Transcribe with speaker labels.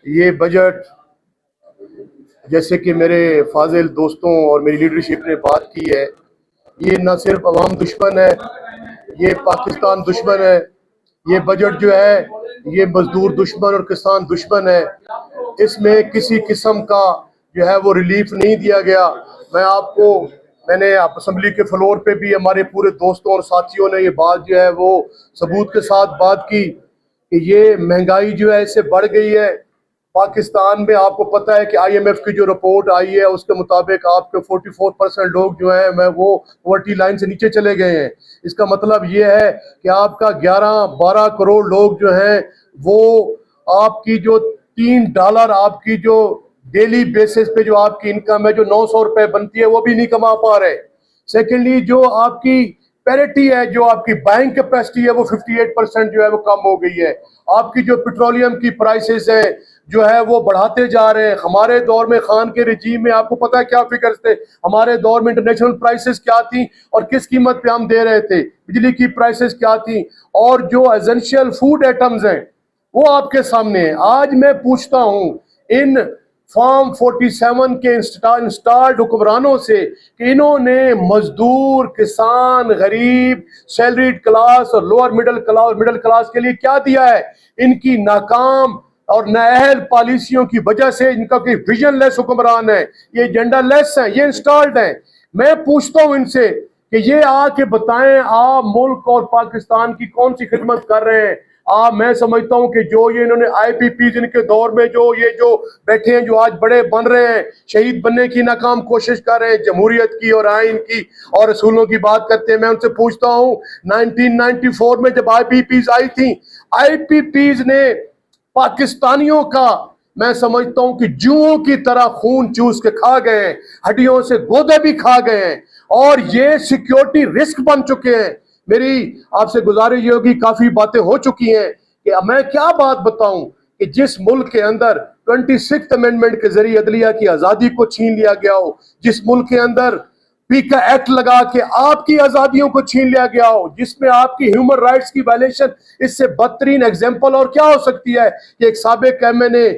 Speaker 1: یہ بجٹ جیسے کہ میرے فاضل دوستوں اور میری لیڈرشپ نے بات کی ہے، یہ نہ صرف عوام دشمن ہے، یہ پاکستان دشمن ہے۔ یہ بجٹ جو ہے یہ مزدور دشمن اور کسان دشمن ہے۔ اس میں کسی قسم کا جو ہے وہ ریلیف نہیں دیا گیا۔ میں نے اسمبلی کے فلور پہ بھی ہمارے پورے دوستوں اور ساتھیوں نے یہ بات جو ہے وہ ثبوت کے ساتھ بات کی کہ یہ مہنگائی جو ہے اس سے بڑھ گئی ہے۔ پاکستان میں آپ کو پتہ ہے کہ آئی ایم ایف کی جو رپورٹ آئی ہے اس کے مطابق آپ کے 44% لوگ جو ہیں وہ پاورٹی لائن سے نیچے چلے گئے ہیں۔ اس کا مطلب یہ ہے کہ آپ کا 11-12 کروڑ لوگ جو ہیں وہ آپ کی جو $3 آپ کی جو ڈیلی بیسس پہ جو آپ کی انکم ہے جو 900 روپے بنتی ہے وہ بھی نہیں کما پا رہے۔ سیکنڈلی جو آپ کی پیرٹی ہے، جو آپ کی بائنگ کیپیسٹی ہے وہ 58% جو ہے وہ کم ہو گئی ہے۔ آپ کی جو پیٹرولیم کی پرائسز ہیں جو ہے وہ بڑھاتے جا رہے ہیں۔ ہمارے دور میں خان کے رجیم میں آپ کو پتہ ہے کیا فگرز تھے؟ ہمارے دور میں انٹرنیشنل پرائسز کیا تھیں اور کس قیمت پہ ہم دے رہے تھے؟ بجلی کی پرائسز کیا تھیں اور جو ایسنشیل فوڈ آئٹمز ہیں وہ آپ کے سامنے ہیں۔ آج میں پوچھتا ہوں ان فارم 47 کے انسٹالڈ حکمرانوں سے کہ انہوں نے مزدور، کسان، غریب، سیلریڈ کلاس اور لوور مڈل کلاس کے لیے کیا دیا ہے؟ ان کی ناکام اور نااہل پالیسیوں کی وجہ سے ان کا کوئی ویژن لیس حکمران ہے، یہ ایجنڈا لیس ہیں، یہ انسٹالڈ ہیں۔ میں پوچھتا ہوں ان سے کہ یہ آ کے بتائیں آپ ملک اور پاکستان کی کون سی خدمت کر رہے ہیں؟ میں سمجھتا ہوں کہ جو یہ انہوں نے آئی پی پیز ان کے دور میں جو بیٹھے ہیں، جو آج بڑے بن رہے ہیں، شہید بننے کی ناکام کوشش کر رہے ہیں، جمہوریت کی اور آئین کی اور اصولوں کی بات کرتے ہیں۔ میں ان سے پوچھتا ہوں 1994 میں جب آئی پی پیز آئی تھیں، آئی پی پیز نے پاکستانیوں کا میں سمجھتا ہوں کہ جوؤں کی طرح خون چوس کے کھا گئے ہیں، ہڈیوں سے گودے بھی کھا گئے ہیں اور یہ سیکیورٹی رسک بن چکے ہیں۔ میری آپ سے گزارش یہ ہوگی، کافی باتیں ہو چکی ہیں کہ میں کیا بات بتاؤں کہ جس ملک کے اندر 26 امینڈمنٹ کے ذریعے عدلیہ کی آزادی کو چھین لیا گیا ہو، جس ملک کے اندر پیکا ایکٹ لگا کے آپ کی آزادیوں کو چھین لیا گیا ہو، جس میں آپ کی ہیومن رائٹس کی وائلیشن اس سے بدترین ایگزامپل اور کیا ہو سکتی ہے کہ ایک سابق ایم این اے